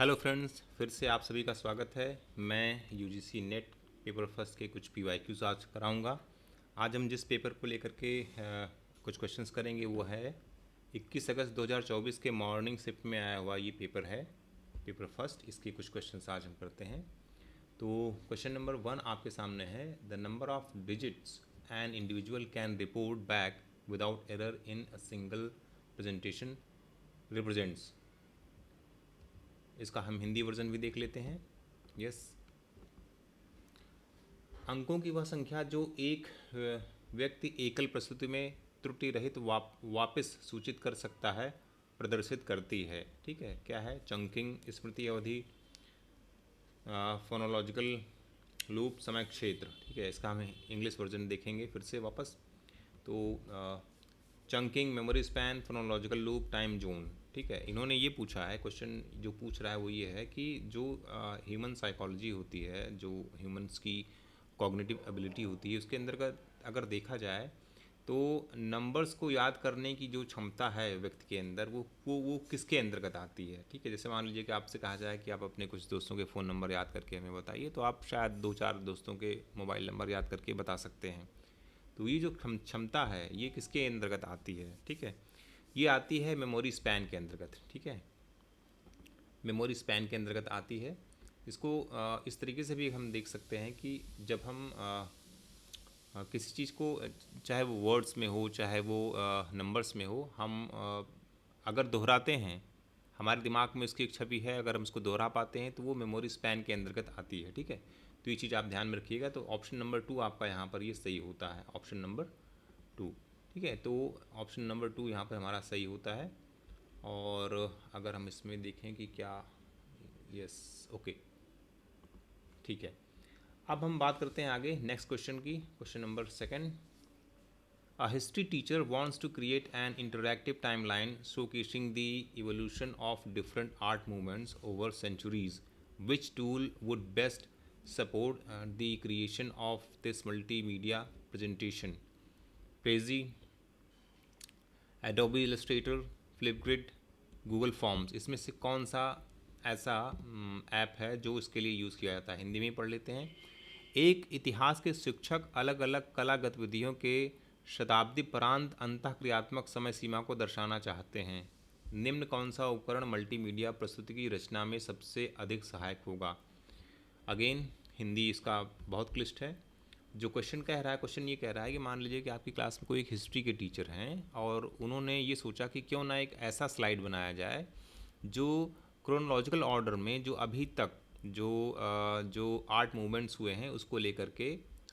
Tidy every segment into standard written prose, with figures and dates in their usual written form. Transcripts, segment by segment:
Hello friends, फिर से आप सभी का स्वागत है। मैं यूजीसी नेट पेपर फर्स्ट के कुछ पीवाईक्यूज आज कराऊंगा। आज हम जिस पेपर को लेकर के कुछ क्वेश्चंस करेंगे वो है 21 अगस्त 2024 के मॉर्निंग शिफ्ट में आया हुआ ये पेपर है, पेपर फर्स्ट। इसके कुछ क्वेश्चंस आज हम करते हैं। तो क्वेश्चन नंबर 1 आपके सामने है। The number of digits an individual can report back without error in a single presentation represents. इसका हम हिंदी वर्जन भी देख लेते हैं। यस, अंकों की वह संख्या जो एक व्यक्ति एकल प्रस्तुति में त्रुटि रहित वापस सूचित कर सकता है, प्रदर्शित करती है। ठीक है, क्या है? चंकिंग, स्मृति अवधि, फोनोलॉजिकल लूप, समय क्षेत्र। ठीक है, इसका हम इंग्लिश वर्जन देखेंगे फिर से वापस। तो chunking, memory span, phonological loop, time zone. ठीक है, इन्होंने ये पूछा है, क्वेश्चन जो पूछ रहा है वो ये है कि जो ह्यूमन साइकोलॉजी होती है, जो ह्यूमंस की कॉग्निटिव एबिलिटी होती है, उसके अंतर्गत अगर देखा जाए तो नंबर्स को याद करने की जो क्षमता है व्यक्ति के अंदर, वो किसके अंतर्गत आती है। ठीक है, जैसे मान लीजिए कि आपसे कहा जाए कि आप अपने कुछ दोस्तों के फ़ोन नंबर याद करके हमें बताइए, तो आप शायद 2-4 दोस्तों के मोबाइल नंबर याद करके बता सकते हैं। तो ये जो क्षमता है ये किसके अंतर्गत आती है? ठीक है, ये आती है मेमोरी स्पैन के अंतर्गत। ठीक है, मेमोरी स्पैन के अंतर्गत आती है। इसको इस तरीके से भी हम देख सकते हैं कि जब हम किसी चीज़ को, चाहे वो वर्ड्स में हो चाहे वो नंबर्स में हो, हम अगर दोहराते हैं, हमारे दिमाग में उसकी एक छवि है, अगर हम उसको दोहरा पाते हैं तो वो मेमोरी स्पैन के अंतर्गत आती है। ठीक है, तो ये चीज़ आप ध्यान में रखिएगा। तो ऑप्शन नंबर 2 आपका यहाँ पर ये सही होता है, ऑप्शन नंबर 2। ठीक है, तो ऑप्शन नंबर 2 यहाँ पर हमारा सही होता है। और अगर हम इसमें देखें कि क्या, यस, ओके, ठीक है। अब हम बात करते हैं आगे नेक्स्ट क्वेश्चन की। Question number 2। A history teacher wants to create an interactive timeline showcasing the evolution of different art movements over centuries. Which tool would best support the creation of this multimedia presentation? Prezi, Adobe Illustrator, Flipgrid, Google Forms। इसमें से कौन सा ऐसा app है जो इसके लिए use किया जाता है? हिंदी में ही पढ़ लेते हैं। एक इतिहास के शिक्षक अलग अलग कला गतिविधियों के शताब्दी परांत अंतःक्रियात्मक समय सीमा को दर्शाना चाहते हैं। निम्न कौन सा उपकरण मल्टीमीडिया प्रस्तुति की रचना में सबसे अधिक सहायक होगा? अगेन हिंदी इसका बहुत क्लिष्ट है। जो क्वेश्चन कह रहा है, क्वेश्चन ये कह रहा है कि मान लीजिए कि आपकी क्लास में कोई एक हिस्ट्री के टीचर हैं और उन्होंने ये सोचा कि क्यों ना एक ऐसा स्लाइड बनाया जाए जो क्रोनोलॉजिकल ऑर्डर में जो अभी तक जो आर्ट मूवमेंट्स हुए हैं उसको लेकर के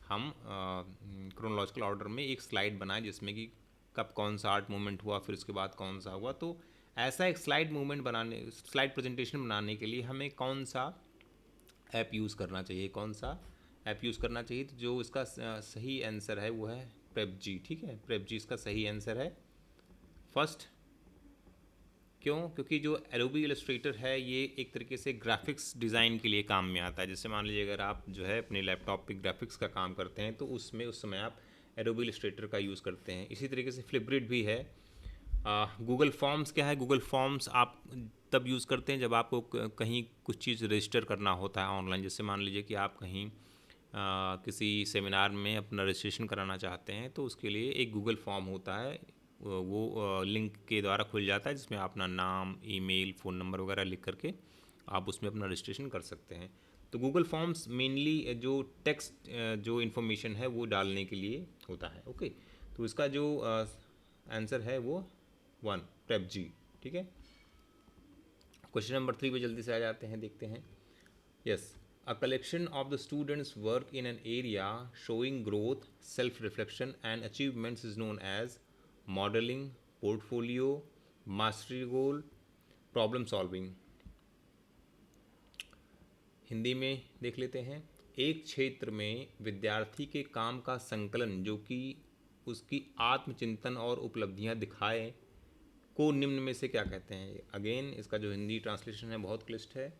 हम क्रोनोलॉजिकल ऑर्डर में एक स्लाइड बनाएं, जिसमें कि कब कौन सा आर्ट मूवमेंट हुआ, फिर उसके बाद कौन सा हुआ। तो ऐसा एक स्लाइड प्रेजेंटेशन बनाने के लिए हमें कौन सा ऐप यूज़ करना चाहिए, कौन सा ऐप यूज़ करना चाहिए? तो जो इसका सही आंसर है वो है प्रेपजी। ठीक है, प्रेपजी इसका सही आंसर है फर्स्ट। क्यों? क्योंकि जो एडोबी इलस्ट्रेटर है ये एक तरीके से ग्राफिक्स डिज़ाइन के लिए काम में आता है। जैसे मान लीजिए अगर आप जो है अपने लैपटॉप पे ग्राफिक्स का काम करते हैं तो उसमें उस समय आप एडोबी इलस्ट्रेटर का यूज़ करते हैं। इसी तरीके से फ्लिपग्रिड भी है। गूगल फॉर्म्स क्या है? गूगल फॉर्म्स आप तब यूज़ करते हैं जब आपको कहीं कुछ चीज़ रजिस्टर करना होता है ऑनलाइन। जैसे मान लीजिए कि आप कहीं किसी सेमिनार में अपना रजिस्ट्रेशन कराना चाहते हैं तो उसके लिए एक गूगल फॉर्म होता है, वो लिंक के द्वारा खुल जाता है, जिसमें आप अपना नाम, ईमेल, फ़ोन नंबर वगैरह लिख करके आप उसमें अपना रजिस्ट्रेशन कर सकते हैं। तो गूगल फॉर्म्स मेनली जो टेक्स्ट जो इन्फॉर्मेशन है वो डालने के लिए होता है। ओके, तो इसका जो आंसर है वो 1 प्रेप जी। ठीक है, क्वेश्चन नंबर 3 पे जल्दी से आ जाते हैं, देखते हैं। Yes, a collection of the students' work in an area showing growth, self-reflection, and achievements is known as modeling, portfolio, mastery goal, problem solving। Hindi में देख लेते हैं। एक क्षेत्र में विद्यार्थी के काम का संकलन जो कि उसकी आत्मचिंतन और उपलब्धियां दिखाए को निम्न में से क्या कहते हैं? अगेन इसका जो हिंदी ट्रांसलेशन है बहुत क्लिष्ट है।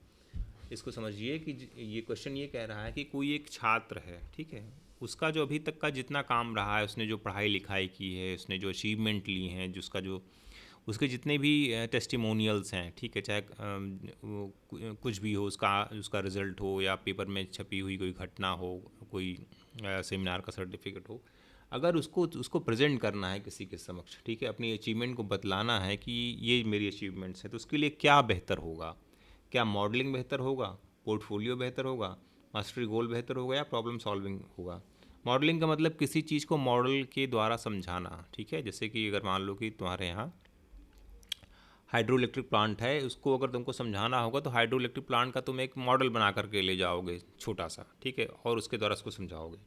इसको समझिए कि ये क्वेश्चन ये कह रहा है कि कोई एक छात्र है, ठीक है, उसका जो अभी तक का जितना काम रहा है, उसने जो पढ़ाई लिखाई की है, उसने जो अचीवमेंट ली हैं, जिसका जो उसके जितने भी टेस्टिमोनियल्स हैं, ठीक है, चाहे कुछ भी हो, उसका उसका रिज़ल्ट हो या पेपर में छपी हुई कोई घटना हो, कोई सेमिनार का सर्टिफिकेट हो, अगर उसको उसको प्रेजेंट करना है किसी के समक्ष, ठीक है, अपनी अचीवमेंट को बतलाना है कि ये मेरी अचीवमेंट्स हैं, तो उसके लिए क्या बेहतर होगा? क्या मॉडलिंग बेहतर होगा, पोर्टफोलियो बेहतर होगा, मास्टरी गोल बेहतर होगा, या प्रॉब्लम सॉल्विंग होगा? मॉडलिंग का मतलब किसी चीज़ को मॉडल के द्वारा समझाना, ठीक है, जैसे कि अगर मान लो कि तुम्हारे यहाँ हाइड्रो इलेक्ट्रिक प्लांट है, उसको अगर तुमको समझाना होगा तो हाइड्रो इलेक्ट्रिक प्लांट का तुम एक मॉडल बना करके ले जाओगे छोटा सा, ठीक है, और उसके द्वारा उसको समझाओगे।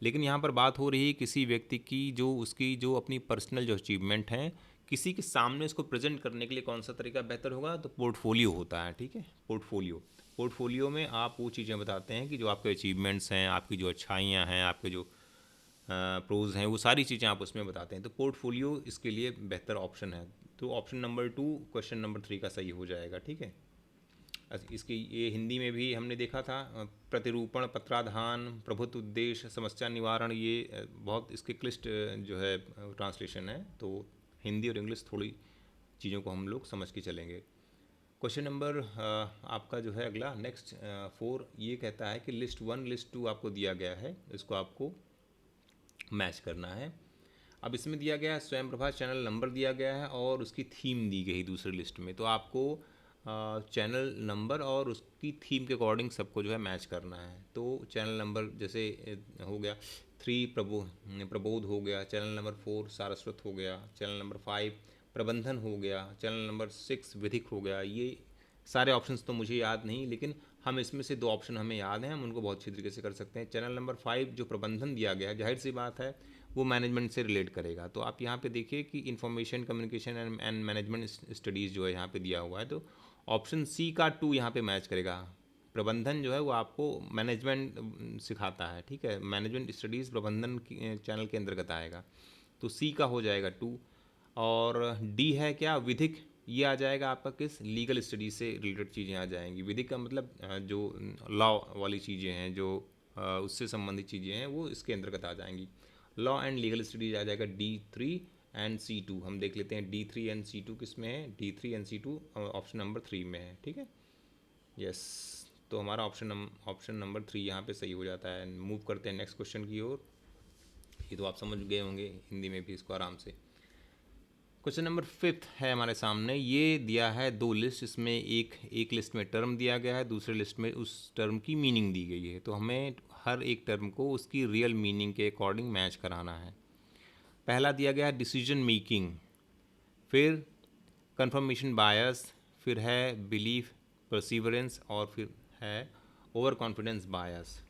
लेकिन यहाँ पर बात हो रही है किसी व्यक्ति की, जो उसकी जो अपनी पर्सनल जो अचीवमेंट हैं, किसी के सामने उसको प्रेजेंट करने के लिए कौन सा तरीका बेहतर होगा? तो पोर्टफोलियो होता है, ठीक है, पोर्टफोलियो। पोर्टफोलियो में आप वो चीज़ें बताते हैं कि जो आपके अचीवमेंट्स हैं, आपकी जो अच्छाइयाँ हैं, आपके जो प्रोज हैं, वो सारी चीज़ें आप उसमें बताते हैं। तो पोर्टफोलियो इसके लिए बेहतर ऑप्शन है। तो ऑप्शन नंबर 2 क्वेश्चन नंबर 3 का सही हो जाएगा, ठीक है। इसकी ये हिंदी में भी हमने देखा था, प्रतिरूपण, पत्राधान, प्रभुत्व उद्देश्य, समस्या निवारण, ये बहुत इसके क्लिष्ट जो है ट्रांसलेशन है। तो हिंदी और इंग्लिश थोड़ी चीज़ों को हम लोग समझ के चलेंगे। क्वेश्चन नंबर आपका जो है अगला नेक्स्ट 4, ये कहता है कि लिस्ट 1 लिस्ट 2 आपको दिया गया है, इसको आपको मैच करना है। अब इसमें दिया गया है स्वयं प्रभा चैनल नंबर दिया गया है और उसकी थीम दी गई दूसरी लिस्ट में। तो आपको चैनल नंबर और उसकी थीम के अकॉर्डिंग सबको जो है मैच करना है। तो चैनल नंबर जैसे हो गया 3 प्रबोध हो गया, चैनल नंबर 4 सारस्वत हो गया, चैनल नंबर 5 प्रबंधन हो गया, चैनल नंबर 6 विधिक हो गया। ये सारे ऑप्शंस तो मुझे याद नहीं, लेकिन हम इसमें से 2 ऑप्शन हमें याद हैं, हम उनको बहुत अच्छी तरीके से कर सकते हैं। चैनल नंबर 5 जो प्रबंधन दिया गया है, जाहिर सी बात है वो मैनेजमेंट से रिलेट करेगा। तो आप यहाँ पे देखिए कि information communication and management studies जो है यहाँ पे दिया हुआ है, तो ऑप्शन सी का 2 यहाँ पे मैच करेगा। प्रबंधन जो है वो आपको मैनेजमेंट सिखाता है, ठीक है, मैनेजमेंट स्टडीज़ प्रबंधन चैनल के अंतर्गत आएगा, तो सी का हो जाएगा 2। और डी है क्या, विधिक, ये आ जाएगा आपका किस, लीगल स्टडी से रिलेटेड चीज़ें आ जाएंगी। विधिक का मतलब जो लॉ वाली चीज़ें हैं, जो उससे संबंधित चीज़ें हैं, वो इसके अंतर्गत आ जाएंगी। लॉ एंड लीगल स्टडीज आ जाएगा D3 एंड C2। हम देख लेते हैं D3 एंड C2 किस में है। D3 and C2 option number 3 में है, ठीक है, यस। तो हमारा ऑप्शन नंबर 3 यहाँ पे सही हो जाता है। मूव करते हैं नेक्स्ट क्वेश्चन की ओर। ये तो आप समझ गए होंगे हिंदी में भी इसको आराम से। क्वेश्चन नंबर 5 है हमारे सामने। ये दिया है 2 लिस्ट, इसमें एक लिस्ट में टर्म दिया गया है, दूसरे लिस्ट में उस टर्म की मीनिंग दी गई है। तो हमें हर एक टर्म को उसकी रियल मीनिंग के अकॉर्डिंग मैच कराना है। पहला दिया गया है डिसीजन मेकिंग, फिर कंफर्मेशन बायस, फिर है बिलीफ परसिवरेंस, और फिर है ओवर कॉन्फिडेंस बायस,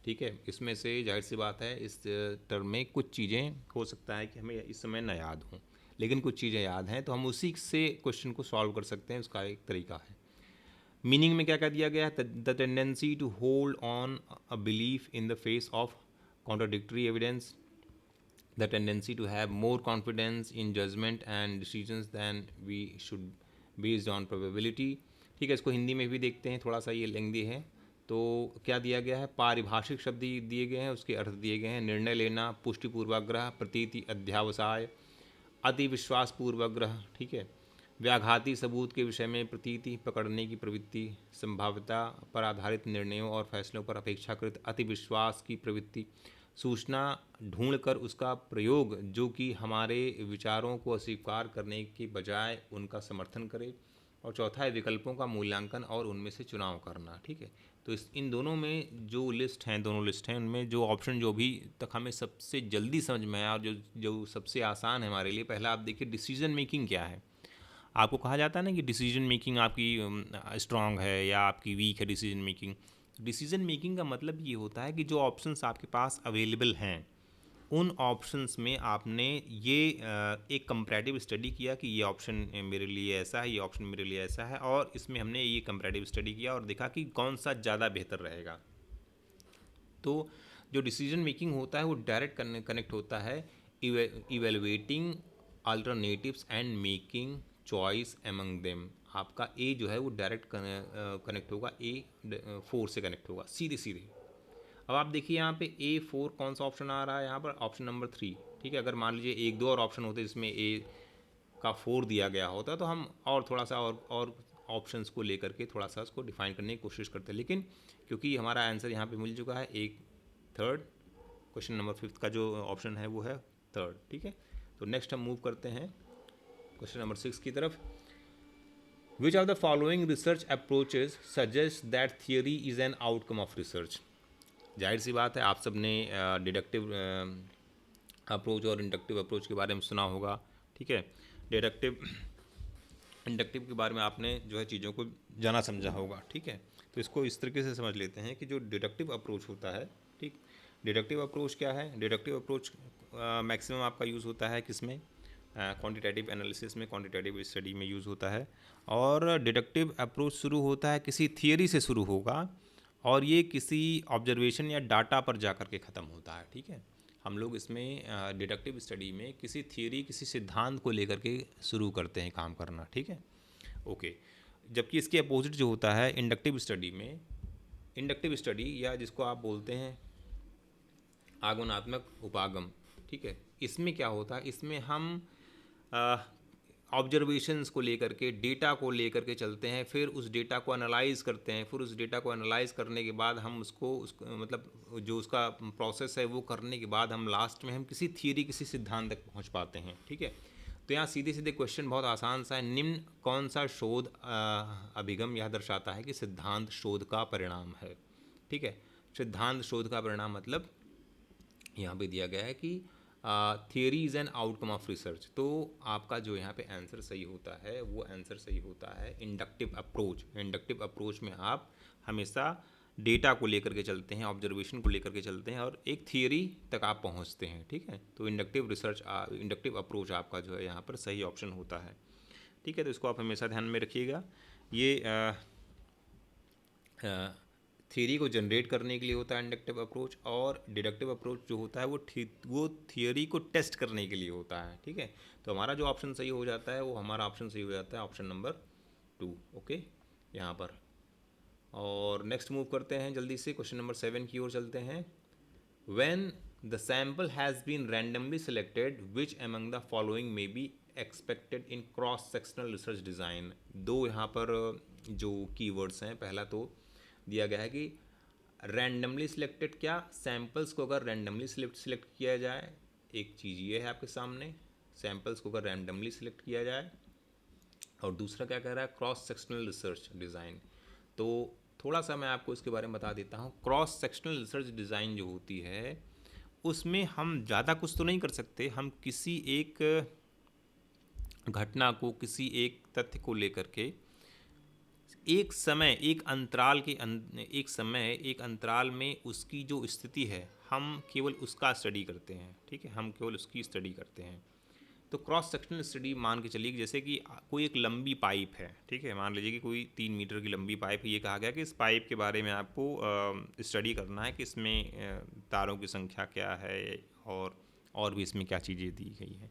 ठीक है। इसमें से जाहिर सी बात है इस टर्म में कुछ चीज़ें हो सकता है कि हमें इस समय न याद हों, लेकिन कुछ चीज़ें याद हैं, तो हम उसी से क्वेश्चन को सॉल्व कर सकते हैं। उसका एक तरीका है। मीनिंग में क्या क्या दिया गया है, the tendency to hold on a belief in the face of contradictory evidence, the tendency to have more confidence in judgment and decisions than we should based on probability। ठीक है, इसको हिंदी में भी देखते हैं, थोड़ा सा ये लेंदी है। तो क्या दिया गया है, पारिभाषिक शब्द दिए गए हैं, उसके अर्थ दिए गए हैं। निर्णय लेना, पुष्टि पूर्वाग्रह, प्रतीति अध्यावसाय, अति विश्वास पूर्वाग्रह, ठीक है, व्याघाती सबूत के विषय में प्रतीति, पकड़ने की प्रवृत्ति, संभाव्यता पर आधारित निर्णयों और फैसलों पर अपेक्षाकृत अति विश्वास की प्रवृत्ति, सूचना ढूंढकर उसका प्रयोग जो कि हमारे विचारों को अस्वीकार करने के बजाय उनका समर्थन करे, और चौथा है विकल्पों का मूल्यांकन और उनमें से चुनाव करना, ठीक है। तो इन दोनों में जो लिस्ट हैं, दोनों लिस्ट हैं, उनमें जो ऑप्शन जो भी तक हमें सबसे जल्दी समझ में आया और जो जो सबसे आसान है हमारे लिए, पहला आप देखिए डिसीजन मेकिंग क्या है। आपको कहा जाता है ना कि डिसीजन मेकिंग आपकी स्ट्रांग है या आपकी वीक है डिसीजन मेकिंग। डिसीजन मेकिंग का मतलब ये होता है कि जो ऑप्शंस आपके पास अवेलेबल हैं, उन ऑप्शंस में आपने ये एक कंपैरेटिव स्टडी किया कि ये ऑप्शन मेरे लिए ऐसा है, ये ऑप्शन मेरे लिए ऐसा है, और इसमें हमने ये कंपैरेटिव स्टडी किया और देखा कि कौन सा ज़्यादा बेहतर रहेगा। तो जो डिसीजन मेकिंग होता है वो डायरेक्ट कनेक्ट होता है evaluating alternatives and making choice among them. आपका ए जो है वो डायरेक्ट कनेक्ट होगा, A4 से कनेक्ट होगा सीधे सीधे। अब आप देखिए यहाँ पे A4 कौन सा ऑप्शन आ रहा है, यहाँ पर ऑप्शन नंबर 3, ठीक है। अगर मान लीजिए 1 2 और ऑप्शन होते जिसमें का 4 दिया गया होता तो हम और थोड़ा सा और ऑप्शंस को लेकर के थोड़ा सा उसको डिफाइन करने की कोशिश करते हैं, लेकिन क्योंकि हमारा आंसर यहाँ पे मिल चुका है एक थर्ड, क्वेश्चन नंबर 5 का जो ऑप्शन है वो है थर्ड। ठीक है, तो नेक्स्ट हम मूव करते हैं क्वेश्चन नंबर 6 की तरफ। विच of the following research approaches suggest that theory is an outcome of research. जाहिर सी बात है आप सब ने डिडक्टिव अप्रोच और इंडक्टिव अप्रोच के बारे में सुना होगा। ठीक है, डिडक्टिव इंडक्टिव के बारे में आपने जो है चीज़ों को जाना समझा होगा। ठीक है, तो इसको इस तरीके से समझ लेते हैं कि जो डिडक्टिव अप्रोच होता है, ठीक, डिडक्टिव अप्रोच क्या है? डिडक्टिव अप्रोच मैक्सिमम आपका यूज़ होता है किसमें? क्वांटिटेटिव एनालिसिस में, क्वांटिटेटिव स्टडी में यूज़ होता है। और डिडक्टिव अप्रोच शुरू होता है किसी थियरी से शुरू होगा और ये किसी ऑब्जर्वेशन या डाटा पर जा कर के ख़त्म होता है। ठीक है, हम लोग इसमें डिडक्टिव स्टडी में किसी थियरी, किसी सिद्धांत को लेकर के शुरू करते हैं काम करना। ठीक है, ओके। जबकि इसके अपोजिट जो होता है इंडक्टिव स्टडी में, इंडक्टिव स्टडी या जिसको आप बोलते हैं आगमनात्मक उपागम, ठीक है, इसमें क्या होता है? इसमें हम ऑब्जर्वेशंस को लेकर के, डेटा को लेकर के चलते हैं, फिर उस डेटा को एनालाइज करते हैं, फिर उस डेटा को एनालाइज करने के बाद हम उसको मतलब जो उसका प्रोसेस है वो करने के बाद हम लास्ट में हम किसी थियरी, किसी सिद्धांत तक पहुंच पाते हैं। ठीक है, तो यहाँ सीधे सीधे क्वेश्चन बहुत आसान सा है, निम्न कौन सा शोध अभिगम यह दर्शाता है कि सिद्धांत शोध का परिणाम है। ठीक है, सिद्धांत शोध का परिणाम मतलब यहाँ पे दिया गया है कि theory is an outcome of research. तो आपका जो यहाँ पे आंसर सही होता है वो आंसर सही होता है इंडक्टिव अप्रोच। इंडक्टिव अप्रोच में आप हमेशा डेटा को लेकर के चलते हैं, ऑब्जर्वेशन को लेकर के चलते हैं और एक थियरी तक आप पहुँचते हैं। ठीक है, तो इंडक्टिव रिसर्च, इंडक्टिव अप्रोच आपका जो है यहाँ पर सही ऑप्शन होता है। ठीक है, तो इसको आप हमेशा ध्यान में रखिएगा। ये थियरी को जनरेट करने के लिए होता है इंडक्टिव अप्रोच, और डिडक्टिव अप्रोच जो होता है वो थियरी को टेस्ट करने के लिए होता है। ठीक है, तो हमारा जो ऑप्शन सही हो जाता है वो हमारा ऑप्शन सही हो जाता है ऑप्शन नंबर 2। ओके, यहाँ पर। और नेक्स्ट मूव करते हैं जल्दी से, क्वेश्चन नंबर 7 की ओर चलते हैं। When the sample has been randomly selected which among the following may be expected in cross sectional research design. दो यहाँ पर जो कीवर्ड्स हैं, पहला तो दिया गया है कि रैंडमली सिलेक्टेड, क्या सैम्पल्स को अगर रैंडमली सिलेक्ट किया जाए, एक चीज़ ये है आपके सामने, सैम्पल्स को अगर रैंडमली सिलेक्ट किया जाए, और दूसरा क्या कह रहा है, क्रॉस सेक्शनल रिसर्च डिज़ाइन। तो थोड़ा सा मैं आपको इसके बारे में बता देता हूँ। क्रॉस सेक्शनल रिसर्च डिज़ाइन जो होती है उसमें हम ज़्यादा कुछ तो नहीं कर सकते, हम किसी एक घटना को, किसी एक तथ्य को लेकर के एक समय, एक अंतराल में उसकी जो स्थिति है हम केवल उसका स्टडी करते हैं। ठीक है, हम केवल उसकी स्टडी करते हैं। तो क्रॉस सेक्शनल स्टडी मान के चलिए कि जैसे कि कोई एक लंबी पाइप है। ठीक है, मान लीजिए कि कोई 3 मीटर की लंबी पाइप है। ये कहा गया कि इस पाइप के बारे में आपको स्टडी करना है कि इसमें तारों की संख्या क्या है और भी इसमें क्या चीज़ें दी गई हैं।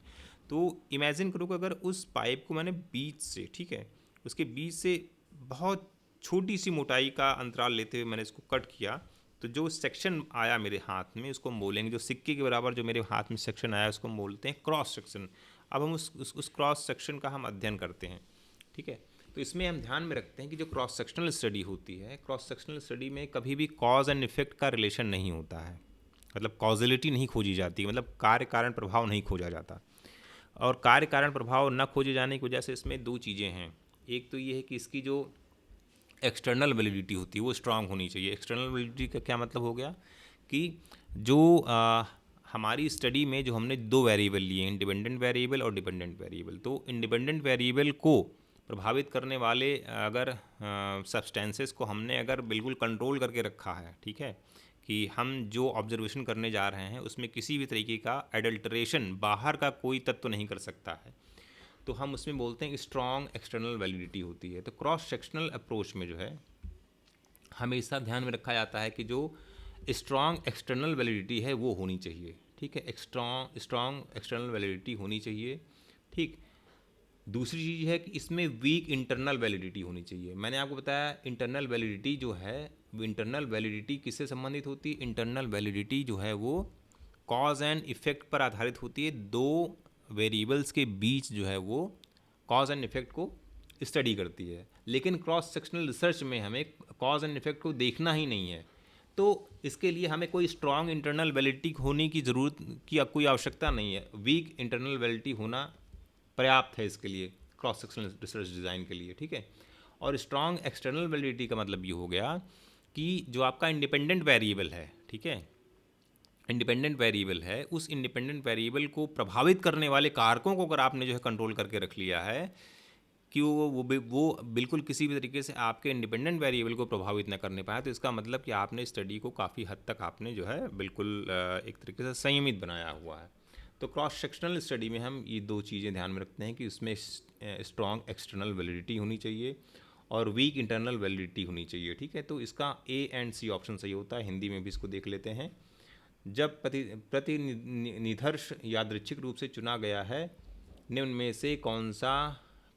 तो इमेजिन करो कि अगर उस पाइप को मैंने बीच से, ठीक है, उसके बीच से बहुत छोटी सी मोटाई का अंतराल लेते हुए मैंने इसको कट किया, तो जो सेक्शन आया मेरे हाथ में उसको हम बोलेंगे, जो सिक्के के बराबर जो मेरे हाथ में सेक्शन आया उसको हम बोलते हैं क्रॉस सेक्शन। अब हम उस क्रॉस सेक्शन का हम अध्ययन करते हैं। ठीक है, तो इसमें हम ध्यान में रखते हैं कि जो क्रॉस सेक्शनल स्टडी होती है, क्रॉस सेक्शनल स्टडी में कभी भी कॉज एंड इफेक्ट का रिलेशन नहीं होता है, मतलब कॉजिलिटी नहीं खोजी जाती, मतलब कार्य कारण प्रभाव नहीं खोजा जाता। और कार्य कारण प्रभाव न खोजे जाने की वजह से इसमें दो चीज़ें हैं। एक तो ये है कि इसकी जो एक्सटर्नल वैलिडिटी होती है वो स्ट्रांग होनी चाहिए। एक्सटर्नल वैलिडिटी का क्या मतलब हो गया कि जो हमारी स्टडी में जो हमने दो वेरिएबल लिए, इंडिपेंडेंट वेरिएबल और डिपेंडेंट वेरिएबल, तो इंडिपेंडेंट वेरिएबल को प्रभावित करने वाले अगर सब्सटेंसेस को हमने अगर बिल्कुल कंट्रोल करके रखा है, ठीक है, कि हम जो ऑब्जर्वेशन करने जा रहे हैं उसमें किसी भी तरीके का एडल्ट्रेशन, बाहर का कोई तत्व नहीं कर सकता है, तो हम उसमें बोलते हैं स्ट्रॉन्ग एक्सटर्नल वैलिडिटी होती है। तो क्रॉस सेक्शनल अप्रोच में जो है हमेशा ध्यान में रखा जाता है कि जो स्ट्रॉन्ग एक्सटर्नल वैलिडिटी है वो होनी चाहिए। ठीक है, स्ट्रॉन्ग एक्सटर्नल वैलिडिटी होनी चाहिए। ठीक, दूसरी चीज़ है कि इसमें वीक इंटरनल वैलिडिटी होनी चाहिए। मैंने आपको बताया इंटरनल वैलिडिटी जो है, इंटरनल वैलिडिटी किससे संबंधित होती है? इंटरनल वैलिडिटी जो है वो कॉज एंड इफेक्ट पर आधारित होती है। दो वेरिएबल्स के बीच जो है वो कॉज एंड इफेक्ट को स्टडी करती है, लेकिन क्रॉस सेक्शनल रिसर्च में हमें कॉज एंड इफेक्ट को देखना ही नहीं है। तो इसके लिए हमें कोई स्ट्रॉन्ग इंटरनल वैलिडिटी होने की ज़रूरत की कोई आवश्यकता नहीं है। वीक इंटरनल वैलिडिटी होना पर्याप्त है इसके लिए, क्रॉस सेक्शनल रिसर्च डिज़ाइन के लिए, ठीक है। और स्ट्रॉन्ग एक्सटर्नल वैलिडिटी का मतलब ये हो गया कि जो आपका इंडिपेंडेंट वेरिएबल है, ठीक है, इंडिपेंडेंट वेरिएबल है, उस इंडिपेंडेंट वेरिएबल को प्रभावित करने वाले कारकों को अगर आपने जो है कंट्रोल करके रख लिया है कि वो बिल्कुल किसी भी तरीके से आपके इंडिपेंडेंट वेरिएबल को प्रभावित न करने पाए, तो इसका मतलब कि आपने स्टडी को काफ़ी हद तक आपने जो है बिल्कुल एक तरीके से संयमित बनाया हुआ है। तो क्रॉस सेक्शनल स्टडी में हम ये दो चीज़ें ध्यान में रखते हैं कि उसमें स्ट्रॉन्ग एक्सटर्नल वैलिडिटी होनी चाहिए और वीक इंटरनल वैलिडिटी होनी चाहिए, ठीक है। तो इसका ए एंड सी ऑप्शन सही होता है। हिंदी में भी इसको देख लेते हैं। जब प्रतिनिधर्ष यादृच्छिक रूप से चुना गया है, निम्न में से कौन सा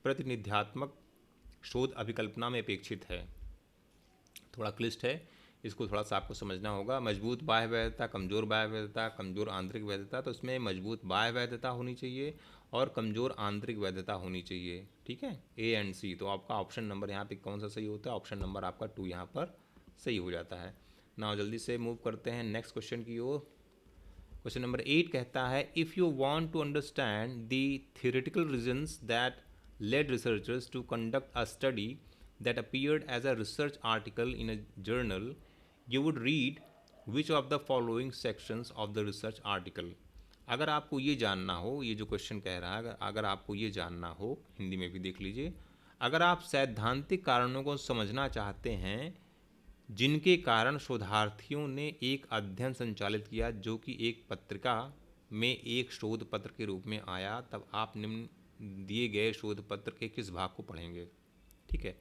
प्रतिनिध्यात्मक शोध अभिकल्पना में अपेक्षित है? थोड़ा क्लिष्ट है, इसको थोड़ा सा आपको समझना होगा। मजबूत बाह्य वैधता, कमज़ोर बाह्य वैधता, कमज़ोर आंतरिक वैधता। तो इसमें मजबूत बाह्य वैधता होनी चाहिए और कमज़ोर आंतरिक वैधता होनी चाहिए, ठीक है, ए एंड सी। तो आपका ऑप्शन नंबर यहाँ पे कौन सा सही होता है? ऑप्शन नंबर आपका 2 यहाँ पर सही हो जाता है ना। जल्दी से मूव करते हैं नेक्स्ट क्वेश्चन की ओर। क्वेश्चन नंबर 8 कहता है, if you want to understand the theoretical reasons that led researchers to conduct a study that appeared as a research article in a journal, you would read which of the following sections of the research article? अगर आपको ये जानना हो, ये जो question कह रहा है, अगर आपको ये जानना हो, हिंदी में भी देख लीजिए, अगर आप सैद्धांतिक कारणों को समझना चाहते हैं जिनके कारण शोधार्थियों ने एक अध्ययन संचालित किया जो कि एक पत्रिका में एक शोध पत्र के रूप में आया, तब आप निम्न दिए गए शोध पत्र के किस भाग को पढ़ेंगे? ठीक है,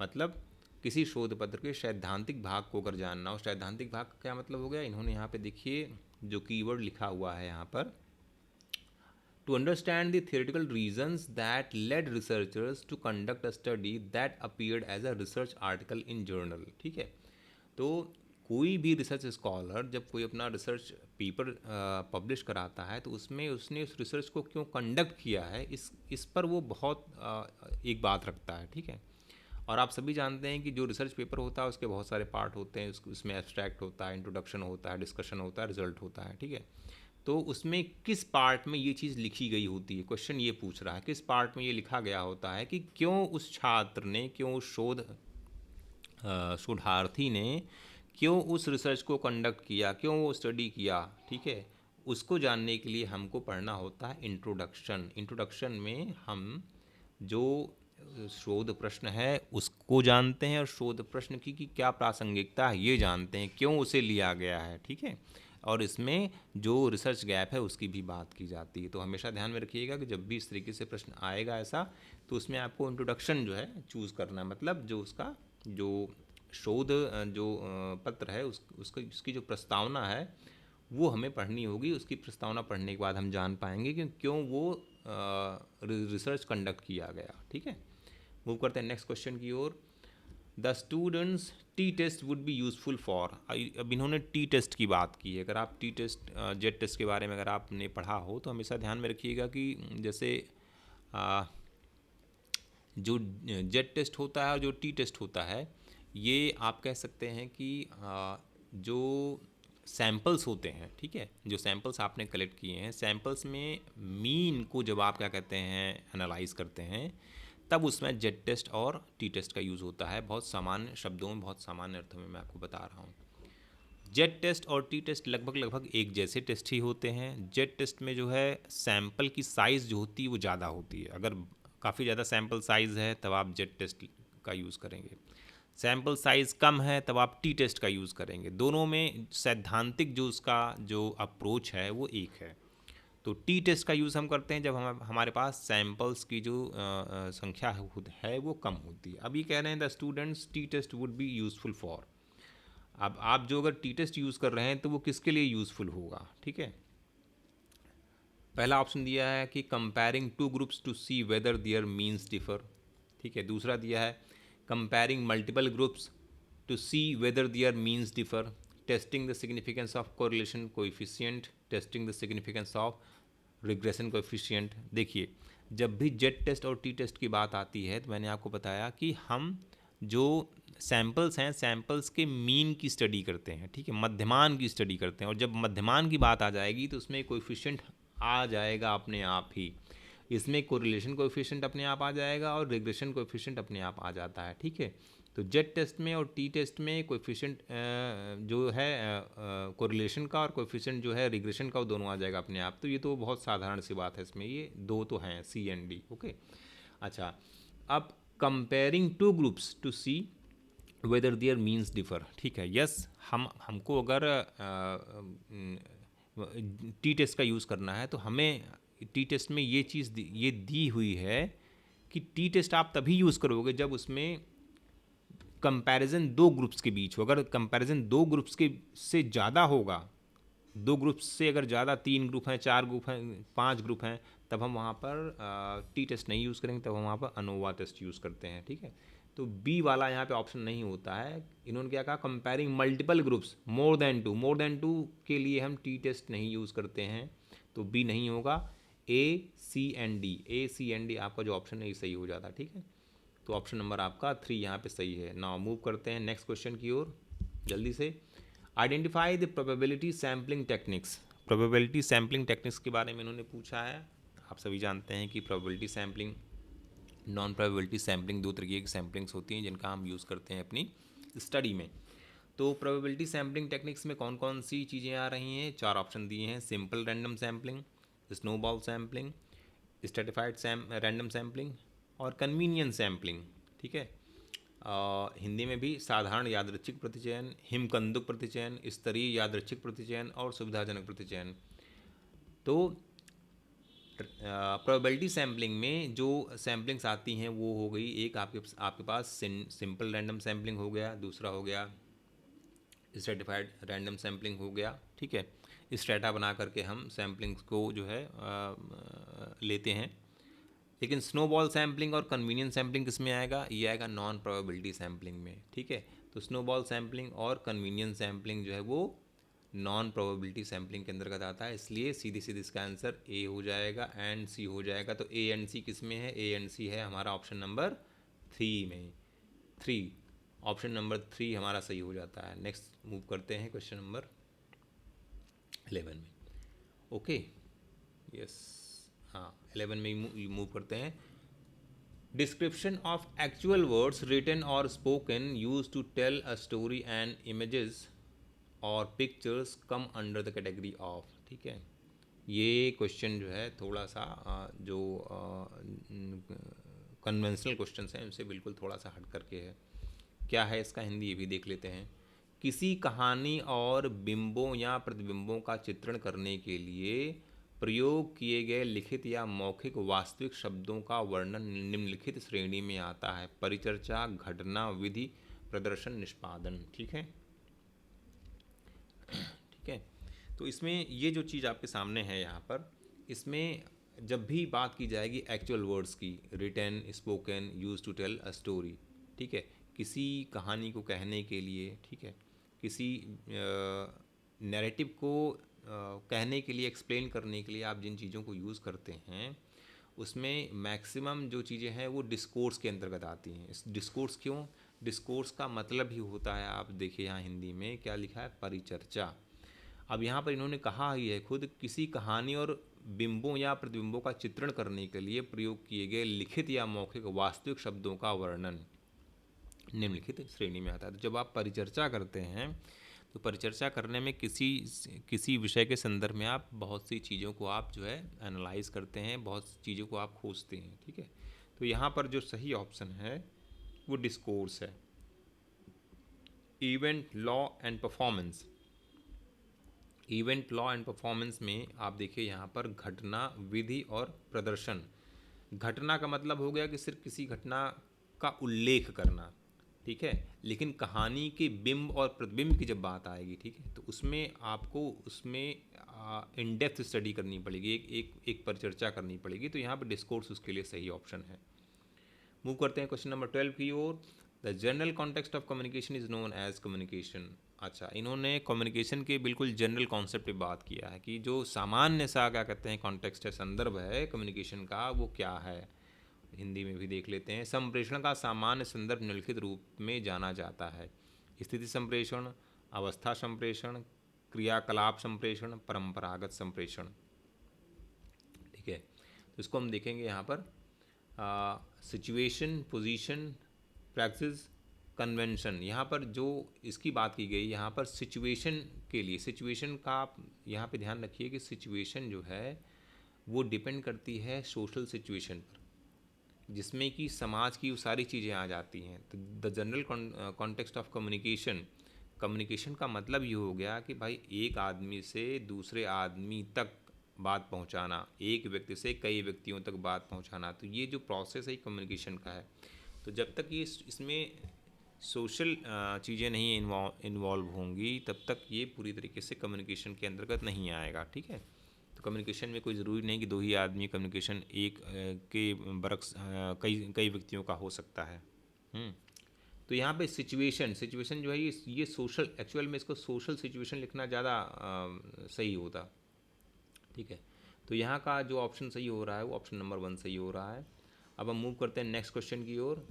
मतलब किसी शोध पत्र के सैद्धांतिक भाग को अगर जानना हो, सैद्धांतिक भाग का क्या मतलब हो गया? इन्होंने यहाँ पे देखिए जो कीवर्ड लिखा हुआ है यहाँ पर, to understand the theoretical reasons that led researchers to conduct a study that appeared as a research article in journal, ठीक है। तो कोई भी रिसर्च स्कॉलर जब कोई अपना रिसर्च पेपर पब्लिश कराता है तो उसमें उसने उस रिसर्च को क्यों कंडक्ट किया है, इस पर वो बहुत एक बात रखता है, ठीक है। और आप सभी जानते हैं कि जो रिसर्च पेपर होता है उसके बहुत सारे पार्ट होते हैं, उसमें एब्स्ट्रैक्ट होता है, इंट्रोडक्शन होता है, डिस्कशन होता है, रिजल्ट होता है, ठीक है। तो उसमें किस पार्ट में ये चीज़ लिखी गई होती है, क्वेश्चन ये पूछ रहा है किस पार्ट में ये लिखा गया होता है कि क्यों उस छात्र ने, क्यों उस शोधार्थी ने क्यों उस रिसर्च को कंडक्ट किया, क्यों वो स्टडी किया, ठीक है। उसको जानने के लिए हमको पढ़ना होता है इंट्रोडक्शन। इंट्रोडक्शन में हम जो शोध प्रश्न है उसको जानते हैं और शोध प्रश्न की क्या प्रासंगिकता है ये जानते हैं, क्यों उसे लिया गया है, ठीक है। और इसमें जो रिसर्च गैप है उसकी भी बात की जाती है। तो हमेशा ध्यान में रखिएगा कि जब भी इस तरीके से प्रश्न आएगा ऐसा, तो उसमें आपको इंट्रोडक्शन जो है चूज़ करना है, मतलब जो उसका जो शोध जो पत्र है उसकी जो प्रस्तावना है वो हमें पढ़नी होगी। उसकी प्रस्तावना पढ़ने के बाद हम जान पाएंगे कि क्यों वो रिसर्च कंडक्ट किया गया, ठीक है। मूव करते हैं नेक्स्ट क्वेश्चन की ओर। The students T test would be useful for. अब इन्होंने टी टेस्ट की बात की है। अगर आप टी टेस्ट जेट टेस्ट के बारे में अगर आपने पढ़ा हो तो हमेशा ध्यान में रखिएगा कि जैसे जो जेट टेस्ट होता है और जो टी टेस्ट होता है, ये आप कह सकते हैं कि जो सैम्पल्स होते हैं, ठीक है, जो सैम्पल्स आपने कलेक्ट किए हैं, सैम्पल्स में मीन को जब आप क्या कहते हैं एनालाइज करते हैं, तब उसमें जेट टेस्ट और टी टेस्ट का यूज़ होता है। बहुत सामान्य शब्दों में, बहुत सामान्य अर्थों में मैं आपको बता रहा हूँ। जेट टेस्ट और टी टेस्ट लगभग एक जैसे टेस्ट ही होते हैं। जेट टेस्ट में जो है सैम्पल की साइज़ जो होती है वो ज़्यादा होती है। अगर काफ़ी ज़्यादा सैम्पल साइज़ है तब आप जेट टेस्ट का यूज़ करेंगे, सैम्पल साइज़ कम है तब आप टी टेस्ट का यूज़ करेंगे। दोनों में सैद्धांतिक जो उसका जो अप्रोच है वो एक है। तो टी टेस्ट का यूज़ हम करते हैं जब हमारे पास सैम्पल्स की जो संख्या है वो कम होती है। अब ये कह रहे हैं the students T test would be useful for. अब आप जो अगर टी टेस्ट यूज़ कर रहे हैं तो वो किसके लिए यूज़फुल होगा, ठीक है। पहला ऑप्शन दिया है कि comparing two groups to see whether their means differ, ठीक है। दूसरा दिया है comparing multiple groups to see whether their means differ, testing the significance of correlation coefficient, testing the significance of regression coefficient. देखिए, जब भी जेड टेस्ट और t test की बात आती है तो मैंने आपको बताया कि हम जो सैम्पल्स हैं, सैम्पल्स के मीन की स्टडी करते हैं, ठीक है, मध्यमान की स्टडी करते हैं, और जब मध्यमान की बात आ जाएगी तो उसमें कोएफिशिएंट आ जाएगा अपने आप ही। इसमें कोरिलेशन कोएफिशिएंट अपने आप आ जाएगा और रिग्रेशन कोएफिशिएंट अपने आप आ जाता है, ठीक है। तो जेड टेस्ट में और टी टेस्ट में कोएफिशिएंट जो है कोरिलेशन का और कोएफिशिएंट जो है रिग्रेशन का, वो दोनों आ जाएगा अपने आप। तो ये तो बहुत साधारण सी बात है, इसमें ये दो तो हैं, सी एंड डी, ओके। अच्छा, अब comparing two groups to see whether their means differ, ठीक है। यस, हमको अगर टी टेस्ट का यूज़ करना है तो हमें टी टेस्ट में ये चीज़ ये दी हुई है कि टी टेस्ट आप तभी यूज़ करोगे जब उसमें कंपैरिजन दो ग्रुप्स के बीच हो। अगर कंपैरिजन दो ग्रुप्स के से ज़्यादा होगा, दो ग्रुप्स से अगर ज़्यादा, 3 ग्रुप हैं, 4 ग्रुप हैं, 5 ग्रुप हैं, तब हम वहाँ पर टी टेस्ट नहीं यूज़ करेंगे, तब हम वहाँ पर अनोवा टेस्ट यूज़ करते हैं, ठीक है। तो बी वाला यहाँ पे ऑप्शन नहीं होता है। इन्होंने क्या कहा, comparing multiple groups more than two के लिए हम टी टेस्ट नहीं यूज़ करते हैं, तो बी नहीं होगा। ए सी एंड डी आपका जो ऑप्शन है ये सही हो जाता है, ठीक है। तो ऑप्शन नंबर आपका 3 यहाँ पे सही है। नाउ मूव करते हैं नेक्स्ट क्वेश्चन की ओर जल्दी से। Identify the probability sampling techniques. Probability sampling techniques के बारे में इन्होंने पूछा है। आप सभी जानते हैं कि probability sampling, non probability sampling, दो तरीके की सैम्पलिंग्स होती हैं जिनका हम यूज़ करते हैं अपनी स्टडी में। तो प्रोबेबिलिटी सैम्पलिंग टेक्निक्स में कौन कौन सी चीज़ें आ रही हैं? 4 ऑप्शन दिए हैं। Simple random sampling, snowball sampling, stratified random sampling और कन्वीनियंस सैम्पलिंग, ठीक है। हिंदी में भी साधारण यादृच्छिक प्रतिचयन, हिमकंदुक प्रतिचयन, स्तरीय यादृच्छिक प्रतिचयन और सुविधाजनक प्रतिचयन। तो प्रोबेबिलिटी सैम्पलिंग में जो सैम्पलिंग्स आती हैं वो हो गई, एक आपके पास सिंपल रैंडम सैम्पलिंग हो गया, दूसरा हो गया स्ट्रेटिफाइड रैंडम सैम्पलिंग हो गया, ठीक है। स्ट्रेटा बना करके हम सैम्पलिंग्स को जो है लेते हैं। लेकिन स्नोबॉल सैम्पलिंग और कन्वीनियंस सैम्पलिंग किस में आएगा? ये आएगा नॉन प्रोबेबिलिटी सैम्पलिंग में, ठीक है। तो स्नोबॉल सैम्पलिंग और कन्वीनियंस सैम्पलिंग जो है वो नॉन प्रोबेबिलिटी सैम्पलिंग के अंतर्गत आता है, इसलिए सीधी सीधी इसका आंसर ए हो जाएगा एंड सी हो जाएगा। तो ए एंड सी किस में है? ए एंड सी है हमारा ऑप्शन नंबर 3 में। 3, ऑप्शन नंबर 3 हमारा सही हो जाता है। नेक्स्ट मूव करते हैं क्वेश्चन नंबर 11 में, ओके। यस, हाँ 11 में मूव करते हैं। Description of actual words written और spoken use to tell a story and images और pictures come under the category of, ठीक है। ये क्वेश्चन जो है थोड़ा सा जो कन्वेंशनल क्वेश्चंस हैं उनसे बिल्कुल थोड़ा सा हट करके है। क्या है इसका हिंदी, ये भी देख लेते हैं। किसी कहानी और बिंबों या प्रतिबिंबों का चित्रण करने के लिए प्रयोग किए गए लिखित या मौखिक वास्तविक शब्दों का वर्णन निम्नलिखित श्रेणी में आता है: परिचर्चा, घटना, विधि, प्रदर्शन, निष्पादन, ठीक है। ठीक है, तो इसमें ये जो चीज़ आपके सामने है यहाँ पर, इसमें जब भी बात की जाएगी एक्चुअल वर्ड्स की, written, spoken, use to tell a story, ठीक है, किसी कहानी को कहने के लिए, ठीक है, किसी नैरेटिव को कहने के लिए, एक्सप्लेन करने के लिए आप जिन चीज़ों को यूज़ करते हैं उसमें मैक्सिमम जो चीज़ें हैं वो डिस्कोर्स के अंतर्गत आती हैं। इस डिस्कोर्स क्यों? डिस्कोर्स का मतलब ही होता है, आप देखिए यहाँ हिंदी में क्या लिखा है, परिचर्चा। अब यहाँ पर इन्होंने कहा ही है खुद, किसी कहानी और बिंबों या प्रतिबिंबों का चित्रण करने के लिए प्रयोग किए गए लिखित या मौखिक वास्तविक शब्दों का वर्णन निम्नलिखित श्रेणी में आता है। तो जब आप परिचर्चा करते हैं तो परिचर्चा करने में किसी विषय के संदर्भ में आप बहुत सी चीज़ों को आप जो है एनालाइज करते हैं, बहुत सी चीज़ों को आप खोजते हैं, ठीक है। तो यहाँ पर जो सही ऑप्शन है वो डिस्कोर्स है। Event, law and performance. Event, law and performance में आप देखिए यहाँ पर घटना, विधि और प्रदर्शन। घटना का मतलब हो गया कि सिर्फ किसी घटना का उल्लेख करना, ठीक है। लेकिन कहानी के बिंब और प्रतिबिंब की जब बात आएगी, ठीक है, तो उसमें आपको उसमें इन डेप्थ स्टडी करनी पड़ेगी, एक परिचर्चा करनी पड़ेगी। तो यहाँ पर डिस्कोर्स उसके लिए सही ऑप्शन है। मूव करते हैं क्वेश्चन नंबर 12 की ओर। The general context of communication is known as communication. अच्छा, इन्होंने कम्युनिकेशन के बिल्कुल जनरल कॉन्सेप्ट पे बात किया है कि जो सामान्य सा क्या कहते हैं कॉन्टेक्स्ट है, संदर्भ है कम्युनिकेशन का, वो क्या है। हिंदी में भी देख लेते हैं। संप्रेषण का सामान्य संदर्भ निम्नलिखित रूप में जाना जाता है: स्थिति संप्रेषण, अवस्था संप्रेषण, क्रियाकलाप संप्रेषण, परंपरागत संप्रेषण। ठीक है, तो इसको हम देखेंगे यहाँ पर। Situation, position, practice, convention. यहाँ पर जो इसकी बात की गई, यहाँ पर सिचुएशन के लिए, सिचुएशन का आप यहाँ पे ध्यान रखिए कि सिचुएशन जो है वो डिपेंड करती है सोशल सिचुएशन पर, जिसमें कि समाज की वो सारी चीज़ें आ जाती हैं। तो the general context of communication, communication का मतलब ये हो गया कि भाई एक आदमी से दूसरे आदमी तक बात पहुंचाना, एक व्यक्ति से कई व्यक्तियों तक बात पहुंचाना, तो ये जो प्रोसेस है कम्युनिकेशन का है। तो जब तक ये इसमें सोशल चीज़ें नहीं इन्वॉल्व होंगी, तब तक ये पूरी तरीके से कम्युनिकेशन के अंतर्गत नहीं आएगा। ठीक है, तो कम्युनिकेशन में कोई ज़रूरी नहीं कि दो ही आदमी, कम्युनिकेशन एक के बरक्स कई कई व्यक्तियों का हो सकता है। तो यहाँ पे सिचुएशन, सिचुएशन जो है ये सोशल, एक्चुअल में इसको सोशल सिचुएशन लिखना ज़्यादा सही होता। ठीक है, तो यहाँ का जो ऑप्शन सही हो रहा है वो ऑप्शन नंबर 1 सही हो रहा है। अब हम मूव करते हैं नेक्स्ट क्वेश्चन की ओर।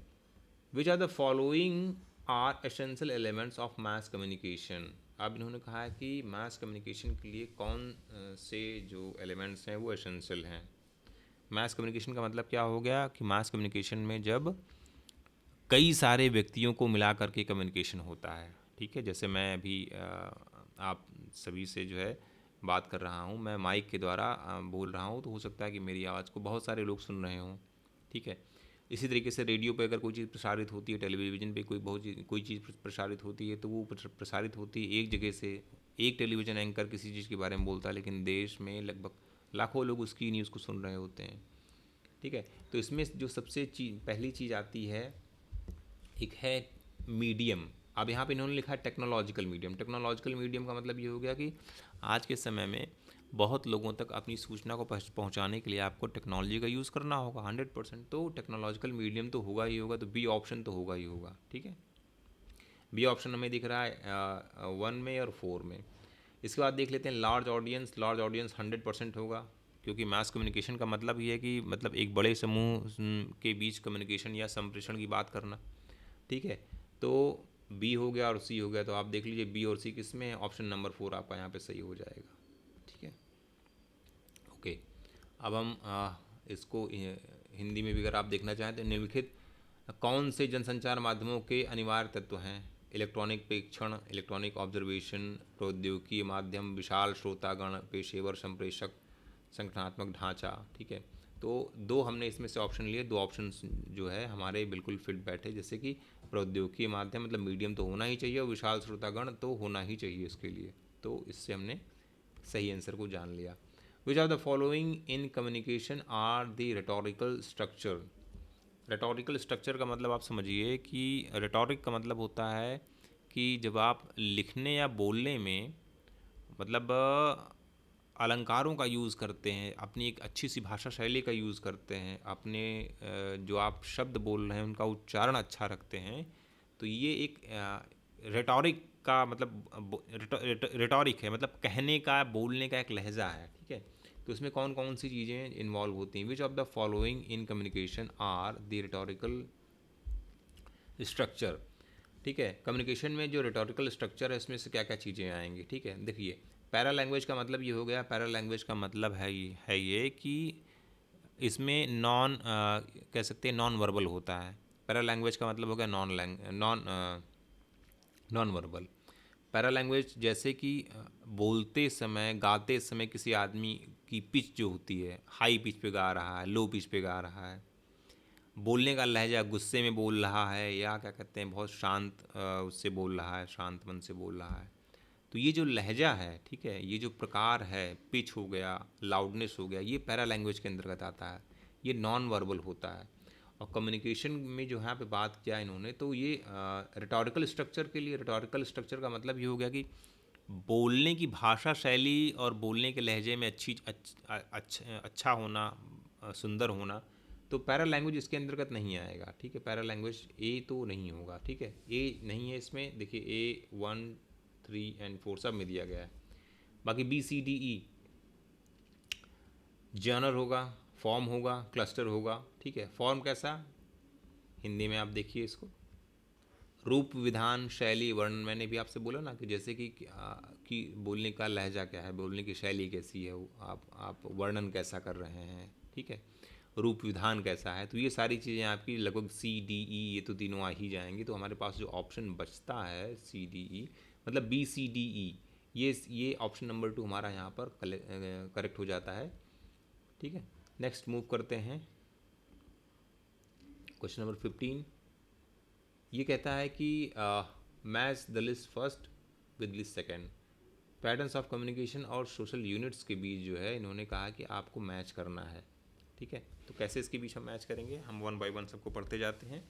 Which are the following are essential elements of mass communication. अब इन्होंने कहा है कि मास कम्युनिकेशन के लिए कौन से जो एलिमेंट्स हैं वो एसेंशियल हैं। मास कम्युनिकेशन का मतलब क्या हो गया कि मास कम्युनिकेशन में जब कई सारे व्यक्तियों को मिला करके कम्युनिकेशन होता है। ठीक है, जैसे मैं अभी आप सभी से जो है बात कर रहा हूँ, मैं माइक के द्वारा बोल रहा हूँ, तो हो सकता है कि मेरी आवाज़ को बहुत सारे लोग सुन रहे हों। ठीक है, इसी तरीके से रेडियो पे अगर कोई चीज़ प्रसारित होती है, टेलीविज़न पे कोई चीज़ प्रसारित होती है, तो वो प्रसारित होती है एक जगह से। एक टेलीविज़न एंकर किसी चीज़ के बारे में बोलता है, लेकिन देश में लगभग लाखों लोग उसकी न्यूज़ को सुन रहे होते हैं। ठीक है, तो इसमें जो सबसे पहली चीज़ आती है, एक है मीडियम। अब यहाँ पे इन्होंने लिखा है टेक्नोलॉजिकल मीडियम। टेक्नोलॉजिकल मीडियम का मतलब ये हो गया कि आज के समय में बहुत लोगों तक अपनी सूचना को पहुँचाने के लिए आपको टेक्नोलॉजी का यूज़ करना होगा 100%। तो टेक्नोलॉजिकल मीडियम तो होगा ही होगा, तो बी ऑप्शन तो होगा ही होगा। ठीक है, बी ऑप्शन हमें दिख रहा है 1 में और 4 में। इसके बाद देख लेते हैं लार्ज ऑडियंस। लार्ज ऑडियंस 100% होगा, क्योंकि मास कम्युनिकेशन का मतलब ये है कि मतलब एक बड़े समूह के बीच कम्युनिकेशन या संप्रेषण की बात करना। ठीक है, तो बी हो गया और सी हो गया, तो आप देख लीजिए बी और सी किस में है। ऑप्शन नंबर 4 आपका यहाँ पे सही हो जाएगा। ठीक है, ओके। अब हम इसको हिंदी में भी अगर आप देखना चाहें तो निम्नलिखित कौन से जनसंचार माध्यमों के अनिवार्य तत्व हैं? इलेक्ट्रॉनिक प्रेक्षण, इलेक्ट्रॉनिक ऑब्जर्वेशन, प्रौद्योगिकी माध्यम, विशाल श्रोतागण, पेशेवर संप्रेषक, संगठनात्मक ढांचा। ठीक है, तो दो हमने इसमें से ऑप्शन लिए, दो ऑप्शन जो है हमारे बिल्कुल फिट बैठे। जैसे कि प्रौद्योगिकी माध्यम मतलब मीडियम तो होना ही चाहिए, और विशाल श्रोतागण तो होना ही चाहिए इसके लिए। तो इससे हमने सही आंसर को जान लिया। Which are the following in communication are the rhetorical structure. Rhetorical structure का मतलब आप समझिए कि रेटोरिक का मतलब होता है कि जब आप लिखने या बोलने में मतलब अलंकारों का यूज़ करते हैं, अपनी एक अच्छी सी भाषा शैली का यूज़ करते हैं, अपने जो आप शब्द बोल रहे हैं उनका उच्चारण अच्छा रखते हैं, तो ये एक रेटोरिक का मतलब रेटोरिक है, मतलब कहने का, बोलने का एक लहजा है। ठीक है, तो इसमें कौन कौन सी चीज़ें इन्वॉल्व होती हैं? Which of the following in communication are the rhetorical structure. ठीक है, कम्युनिकेशन में जो रिटोरिकल स्ट्रक्चर है इसमें से क्या क्या चीज़ें आएंगी? ठीक है, देखिए पैरा लैंग्वेज का मतलब ये हो गया, पैरा लैंग्वेज का मतलब है ये कि इसमें कह सकते हैं नॉन वर्बल होता है। पैरा लैंग्वेज का मतलब हो गया नॉन वर्बल। पैरा लैंग्वेज जैसे कि बोलते समय, गाते समय किसी आदमी की पिच जो होती है, हाई पिच पे गा रहा है, लो पिच पे गा रहा है, बोलने का लहजा गुस्से में बोल रहा है या क्या कहते हैं बहुत शांत उससे बोल रहा है, शांत मन से बोल रहा है। तो ये जो लहजा है, ठीक है, ये जो प्रकार है, पिच हो गया, लाउडनेस हो गया, ये पैरा लैंग्वेज के अंतर्गत आता है। ये नॉन वर्बल होता है। और कम्युनिकेशन में जो यहाँ पे बात किया इन्होंने, तो ये रिटोरिकल स्ट्रक्चर के लिए, रिटोरिकल स्ट्रक्चर का मतलब ये हो गया कि बोलने की भाषा शैली और बोलने के लहजे में अच्छा होना, सुंदर होना, तो पैरा लैंग्वेज इसके अंतर्गत नहीं आएगा, ठीक है। पैरा लैंग्वेज ए तो नहीं होगा, ठीक है, ए नहीं है इसमें। देखिए A 1 3 और 4 सब में दिया गया है। बाकी B C D E जर्नर होगा, फॉर्म होगा, क्लस्टर होगा, ठीक है। फॉर्म कैसा, हिंदी में आप देखिए इसको, रूप, विधान, शैली, वर्णन। मैंने भी आपसे बोला ना कि जैसे कि बोलने का लहजा क्या है, बोलने की शैली कैसी है, आप वर्णन कैसा कर रहे हैं, ठीक है, रूप विधान कैसा है। तो ये सारी चीज़ें आपकी लगभग C D E ये तो तीनों आ ही जाएंगी। तो हमारे पास जो ऑप्शन बचता है C D E मतलब B C D E, ये ऑप्शन नंबर 2 हमारा यहाँ पर करेक्ट हो जाता है, ठीक है। नेक्स्ट मूव करते हैं क्वेश्चन नंबर 15। ये कहता है कि match the list first with list second. Patterns of communication और सोशल यूनिट्स के बीच जो है इन्होंने कहा कि आपको मैच करना है, ठीक है। तो कैसे इसके बीच हम मैच करेंगे, हम 1 बाय 1 सबको पढ़ते जाते हैं,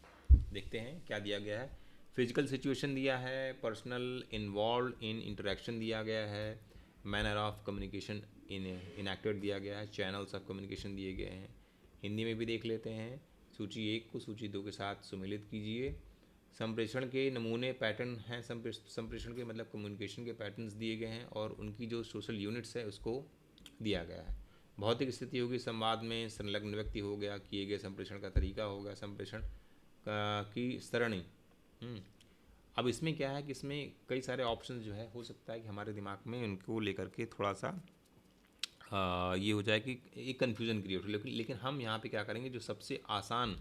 देखते हैं क्या दिया गया है। फिजिकल सिचुएशन दिया है, पर्सनल इन्वॉल्व इन इंटरेक्शन दिया गया है, मैनर ऑफ कम्युनिकेशन इनएक्टेड दिया गया है, चैनल्स ऑफ कम्युनिकेशन दिए गए हैं। हिंदी में भी देख लेते हैं। सूची 1 को सूची 2 के साथ सुमेलित कीजिए। संप्रेषण के नमूने पैटर्न हैं, संप्रेषण के मतलब कम्युनिकेशन के पैटर्न्स दिए गए हैं और उनकी जो सोशल यूनिट्स है उसको दिया गया है। भौतिक स्थिति होगी, संवाद में संलग्न व्यक्ति हो गया, किए गए संप्रेषण का तरीका हो गया, संप्रेषण की सरणी। अब इसमें क्या है कि इसमें कई सारे ऑप्शन जो है, हो सकता है कि हमारे दिमाग में उनको लेकर के थोड़ा सा ये हो जाए कि एक कन्फ्यूज़न क्रिएट हो। लेकिन हम यहाँ पे क्या करेंगे, जो सबसे आसान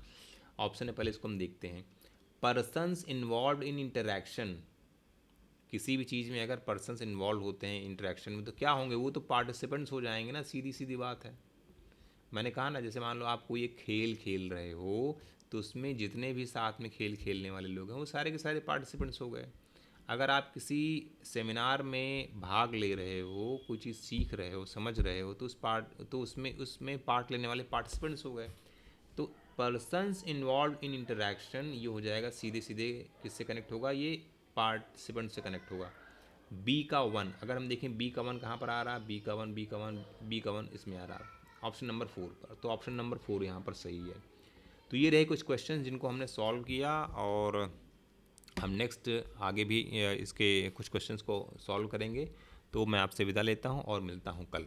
ऑप्शन है पहले इसको हम देखते हैं। पर्सन्स इन्वॉल्व इन इंटरेक्शन, किसी भी चीज़ में अगर पर्सन्स इन्वॉल्व होते हैं इंटरेक्शन में तो क्या होंगे, वो तो पार्टिसिपेंट्स हो जाएंगे ना, सीधी सीधी बात है। मैंने कहा ना, जैसे मान लो आप कोई एक खेल खेल रहे हो तो उसमें जितने भी साथ में खेल खेलने वाले लोग हैं वो सारे के सारे पार्टिसिपेंट्स हो गए। अगर आप किसी सेमिनार में भाग ले रहे हो, कोई चीज़ सीख रहे हो, समझ रहे हो, तो उसमें पार्ट लेने वाले पार्टिसिपेंट्स हो गए। तो पर्सन्स इन्वॉल्व इन इंटरेक्शन ये हो जाएगा, सीधे सीधे किससे कनेक्ट होगा, ये पार्टिसिपेंट से कनेक्ट होगा। B का 1, अगर हम देखें B का 1 कहाँ पर आ रहा है, B का 1 इसमें आ रहा है ऑप्शन नंबर 4 पर। तो ऑप्शन नंबर 4 यहाँ पर सही है। तो ये रहे कुछ क्वेश्चन जिनको हमने सॉल्व किया और हम नेक्स्ट आगे भी इसके कुछ क्वेश्चंस को सॉल्व करेंगे। तो मैं आपसे विदा लेता हूँ और मिलता हूँ कल।